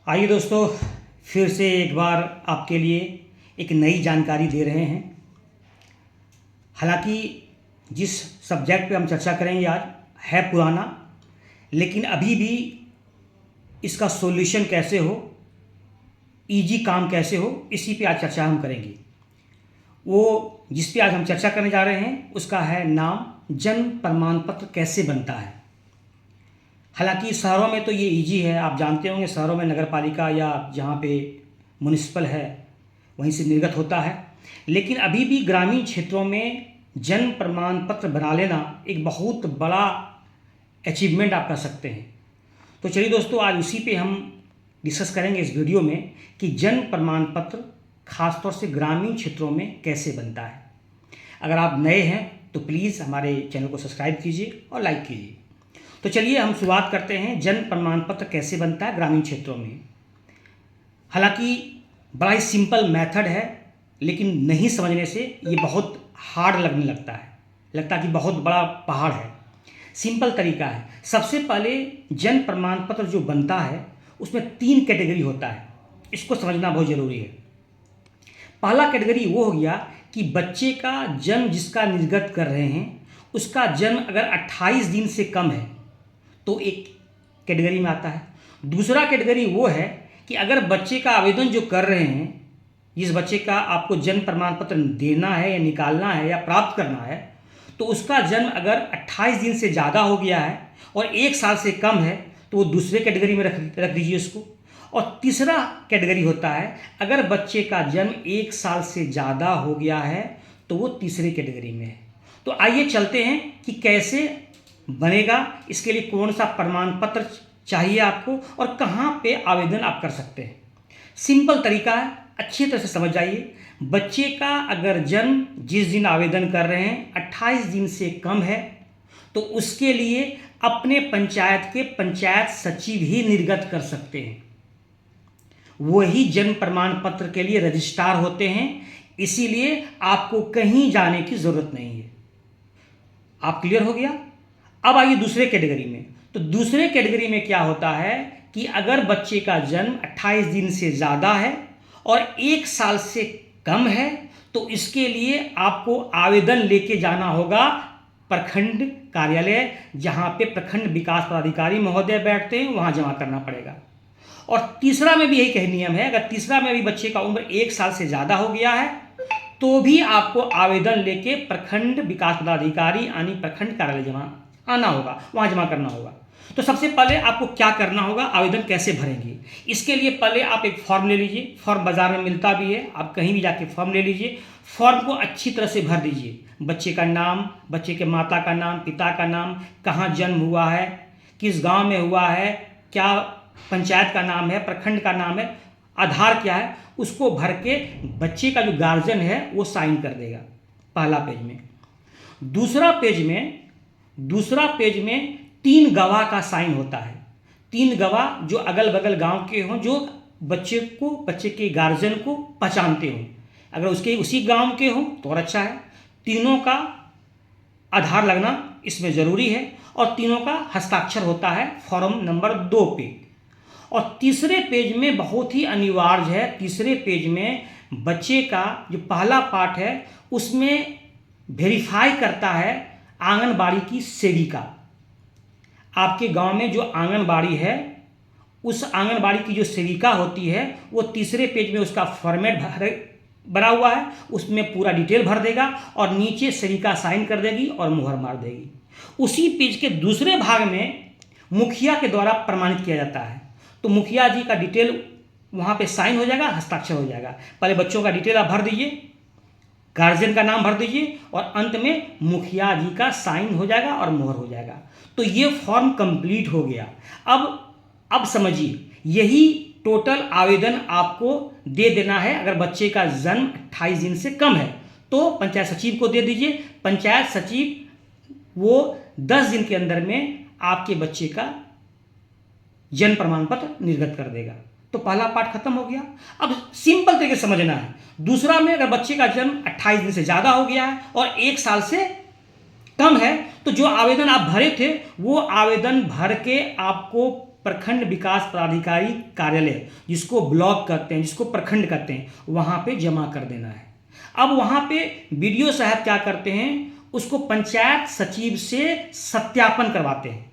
आइए दोस्तों, फिर से एक बार आपके लिए एक नई जानकारी दे रहे हैं। हालांकि जिस सब्जेक्ट पे हम चर्चा करेंगे आज है पुराना, लेकिन अभी भी इसका सॉल्यूशन कैसे हो, इजी काम कैसे हो, इसी पे आज चर्चा हम करेंगे। वो जिस पे आज हम चर्चा करने जा रहे हैं उसका है नाम जन्म प्रमाण पत्र कैसे बनता है। हालांकि शहरों में तो ये इजी है, आप जानते होंगे शहरों में नगर पालिका या जहाँ पे म्युनिसिपल है वहीं से निर्गत होता है। लेकिन अभी भी ग्रामीण क्षेत्रों में जन्म प्रमाण पत्र बना लेना एक बहुत बड़ा अचीवमेंट आप कर सकते हैं। तो चलिए दोस्तों, आज उसी पे हम डिस्कस करेंगे इस वीडियो में कि जन्म प्रमाण पत्र खासतौर से ग्रामीण क्षेत्रों में कैसे बनता है। अगर आप नए हैं तो प्लीज़ हमारे चैनल को सब्सक्राइब कीजिए और लाइक कीजिए। तो चलिए हम शुरुआत करते हैं जन्म प्रमाण पत्र कैसे बनता है ग्रामीण क्षेत्रों में। हालांकि बड़ा ही सिंपल मेथड है, लेकिन नहीं समझने से ये बहुत हार्ड लगने लगता है कि बहुत बड़ा पहाड़ है। सिंपल तरीका है। सबसे पहले जन्म प्रमाण पत्र जो बनता है उसमें 3 कैटेगरी होता है, इसको समझना बहुत ज़रूरी है। पहला कैटेगरी वो हो गया कि बच्चे का जन्म जिसका निर्गत कर रहे हैं उसका जन्म अगर 28 दिन से कम है तो एक कैटेगरी में आता है। दूसरा कैटेगरी वो है कि अगर बच्चे का आवेदन जो कर रहे हैं, जिस बच्चे का आपको जन्म प्रमाण पत्र देना है या निकालना है या प्राप्त करना है, तो उसका जन्म अगर 28 दिन से ज़्यादा हो गया है और 1 साल से कम है तो वो दूसरे कैटेगरी में रख दीजिए उसको। और तीसरा कैटेगरी होता है अगर बच्चे का जन्म 1 साल से ज़्यादा हो गया है तो वो तीसरे कैटेगरी में है। तो आइए चलते हैं कि कैसे बनेगा, इसके लिए कौन सा प्रमाण पत्र चाहिए आपको और कहाँ पे आवेदन आप कर सकते हैं। सिंपल तरीका है, अच्छी तरह से समझ जाइए। बच्चे का अगर जन्म जिस दिन आवेदन कर रहे हैं 28 दिन से कम है तो उसके लिए अपने पंचायत के पंचायत सचिव ही निर्गत कर सकते हैं। वही जन्म प्रमाण पत्र के लिए रजिस्ट्रार होते हैं, इसीलिए आपको कहीं जाने की ज़रूरत नहीं है। आप क्लियर हो गया? अब आइए दूसरे कैटेगरी में। तो दूसरे कैटेगरी में क्या होता है कि अगर बच्चे का जन्म 28 दिन से ज़्यादा है और 1 साल से कम है तो इसके लिए आपको आवेदन लेके जाना होगा प्रखंड कार्यालय, जहाँ पे प्रखंड विकास पदाधिकारी महोदय बैठते हैं, वहाँ जमा करना पड़ेगा। और तीसरा में भी यही कही नियम है, अगर तीसरा में भी बच्चे का उम्र 1 साल से ज़्यादा हो गया है तो भी आपको आवेदन लेके प्रखंड विकास पदाधिकारी यानी प्रखंड कार्यालय जमा आना होगा, वहाँ जमा करना होगा। तो सबसे पहले आपको क्या करना होगा, आवेदन कैसे भरेंगे, इसके लिए पहले आप एक फॉर्म ले लीजिए। फॉर्म बाज़ार में मिलता भी है, आप कहीं भी जाके फॉर्म ले लीजिए। फॉर्म को अच्छी तरह से भर दीजिए। बच्चे का नाम, बच्चे के माता का नाम, पिता का नाम, कहाँ जन्म हुआ है, किस गांव में हुआ है, क्या पंचायत का नाम है, प्रखंड का नाम है, आधार क्या है, उसको भर के बच्चे का जो गार्जियन है वो साइन कर देगा पहला पेज में। दूसरा पेज में 3 गवाह का साइन होता है। 3 गवाह जो अगल बगल गांव के हों, जो बच्चे के गार्जियन को पहचानते हों। अगर उसके उसी गांव के हों तो और अच्छा है। तीनों का आधार लगना इसमें ज़रूरी है और तीनों का हस्ताक्षर होता है फॉर्म नंबर 2 पे। और तीसरे पेज में बहुत ही अनिवार्य है, तीसरे पेज में बच्चे का जो पहला पार्ट है उसमें वेरीफाई करता है आंगनबाड़ी की सेविका। आपके गांव में जो आंगनबाड़ी है उस आंगनबाड़ी की जो सेविका होती है वो तीसरे पेज में उसका फॉर्मेट बना हुआ है, उसमें पूरा डिटेल भर देगा और नीचे सेविका साइन कर देगी और मुहर मार देगी। उसी पेज के दूसरे भाग में मुखिया के द्वारा प्रमाणित किया जाता है। तो मुखिया जी का डिटेल वहाँ पे साइन हो जाएगा, हस्ताक्षर हो जाएगा। पहले बच्चों का डिटेल आप भर दीजिए, गार्जियन का नाम भर दीजिए और अंत में मुखिया जी का साइन हो जाएगा और मोहर हो जाएगा। तो ये फॉर्म कंप्लीट हो गया। अब समझिए, यही टोटल आवेदन आपको दे देना है। अगर बच्चे का जन्म 28 दिन से कम है तो पंचायत सचिव को दे दीजिए। पंचायत सचिव वो 10 दिन के अंदर में आपके बच्चे का जन्म प्रमाण पत्र निर्गत कर देगा। तो पहला पार्ट खत्म हो गया। अब सिंपल तरीके से समझना है। दूसरा में अगर बच्चे का जन्म 28 दिन से ज़्यादा हो गया है और 1 साल से कम है तो जो आवेदन आप भरे थे वो आवेदन भर के आपको प्रखंड विकास पदाधिकारी कार्यालय, जिसको ब्लॉक करते हैं, जिसको प्रखंड कहते हैं, वहाँ पे जमा कर देना है। अब वहाँ पे बीडीओ साहब क्या करते हैं, उसको पंचायत सचिव से सत्यापन करवाते हैं।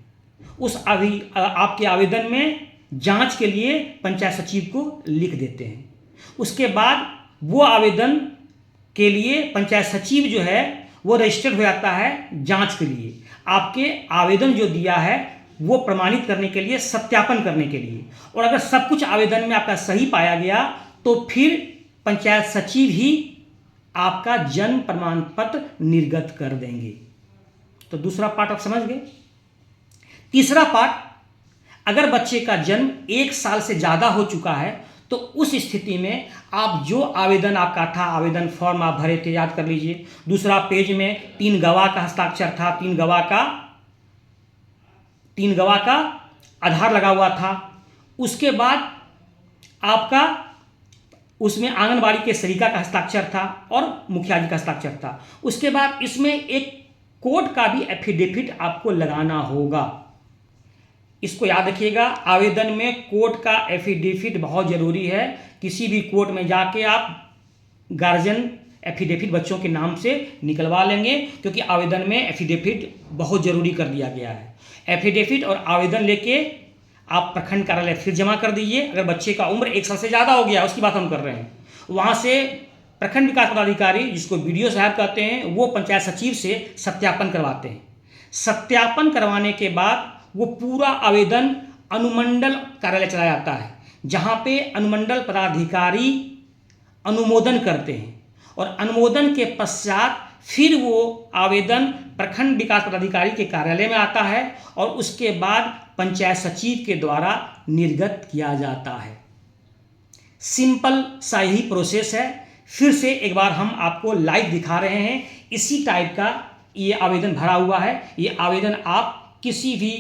आपके आवेदन में जांच के लिए पंचायत सचिव को लिख देते हैं। उसके बाद वो आवेदन के लिए पंचायत सचिव जो है वो रजिस्टर्ड हो जाता है जांच के लिए, आपके आवेदन जो दिया है वो प्रमाणित करने के लिए, सत्यापन करने के लिए। और अगर सब कुछ आवेदन में आपका सही पाया गया तो फिर पंचायत सचिव ही आपका जन्म प्रमाण पत्र निर्गत कर देंगे। तो दूसरा पार्ट आप समझ गए। तीसरा पार्ट, अगर बच्चे का जन्म 1 साल से ज़्यादा हो चुका है तो उस स्थिति में आप जो आवेदन आपका था, आवेदन फॉर्म आप भरे थे, याद कर लीजिए, दूसरा पेज में 3 गवाह का हस्ताक्षर था, 3 गवाह का आधार लगा हुआ था। उसके बाद आपका उसमें आंगनबाड़ी के सेविका का हस्ताक्षर था और मुखिया जी का हस्ताक्षर था। उसके बाद इसमें एक कोर्ट का भी एफिडेविट आपको लगाना होगा। इसको याद रखिएगा, आवेदन में कोर्ट का एफिडेविट बहुत ज़रूरी है। किसी भी कोर्ट में जाके आप गार्जियन एफिडेविट बच्चों के नाम से निकलवा लेंगे, क्योंकि आवेदन में एफिडेविट बहुत ज़रूरी कर दिया गया है। एफिडेविट और आवेदन लेके आप प्रखंड कार्यालय फिर जमा कर दीजिए। अगर बच्चे का उम्र 1 साल से ज़्यादा हो गया, उसकी बात हम कर रहे हैं, वहाँ से प्रखंड विकास पदाधिकारी, जिसको बीडीओ साहब कहते हैं, वो पंचायत सचिव से सत्यापन करवाते हैं। सत्यापन करवाने के बाद वो पूरा आवेदन अनुमंडल कार्यालय चला जाता है, जहाँ पे अनुमंडल पदाधिकारी अनुमोदन करते हैं और अनुमोदन के पश्चात फिर वो आवेदन प्रखंड विकास पदाधिकारी के कार्यालय में आता है और उसके बाद पंचायत सचिव के द्वारा निर्गत किया जाता है। सिंपल सा ही प्रोसेस है। फिर से एक बार हम आपको लाइव दिखा रहे हैं। इसी टाइप का ये आवेदन भरा हुआ है। ये आवेदन आप किसी भी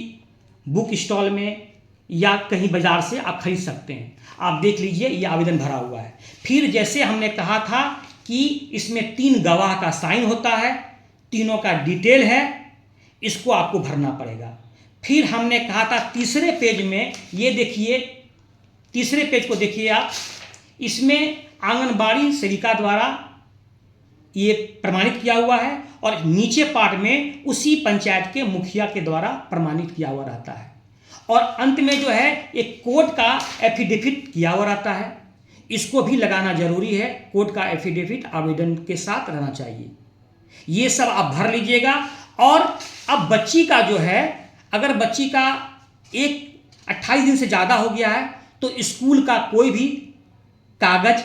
बुक स्टॉल में या कहीं बाजार से आप खरीद सकते हैं। आप देख लीजिए, ये आवेदन भरा हुआ है। फिर जैसे हमने कहा था कि इसमें 3 गवाह का साइन होता है, तीनों का डिटेल है, इसको आपको भरना पड़ेगा। फिर हमने कहा था तीसरे पेज में, ये देखिए, तीसरे पेज को देखिए आप, इसमें आंगनबाड़ी सेविका द्वारा ये प्रमाणित किया हुआ है और नीचे पार्ट में उसी पंचायत के मुखिया के द्वारा प्रमाणित किया हुआ रहता है। और अंत में जो है एक कोर्ट का एफिडेविट किया हुआ रहता है। इसको भी लगाना जरूरी है। कोर्ट का एफिडेविट आवेदन के साथ रहना चाहिए। ये सब आप भर लीजिएगा। और अब बच्ची का जो है, अगर बच्ची का 28 दिन से ज़्यादा हो गया है तो स्कूल का कोई भी कागज,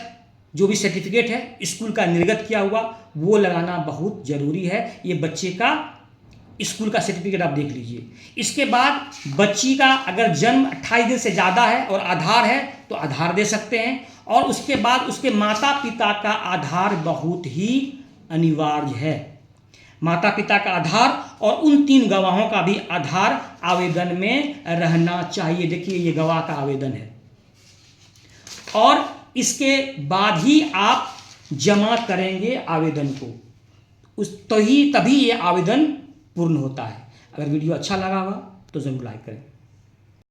जो भी सर्टिफिकेट है स्कूल का निर्गत किया हुआ, वो लगाना बहुत ज़रूरी है। ये बच्चे का स्कूल का सर्टिफिकेट आप देख लीजिए। इसके बाद बच्ची का अगर जन्म 28 दिन से ज़्यादा है और आधार है तो आधार दे सकते हैं। और उसके बाद उसके माता पिता का आधार बहुत ही अनिवार्य है। माता पिता का आधार और उन 3 गवाहों का भी आधार आवेदन में रहना चाहिए। देखिए, ये गवाह का आवेदन है और इसके बाद ही आप जमा करेंगे आवेदन को, तभी ये आवेदन पूर्ण होता है। अगर वीडियो अच्छा लगा होगा तो ज़रूर लाइक करें।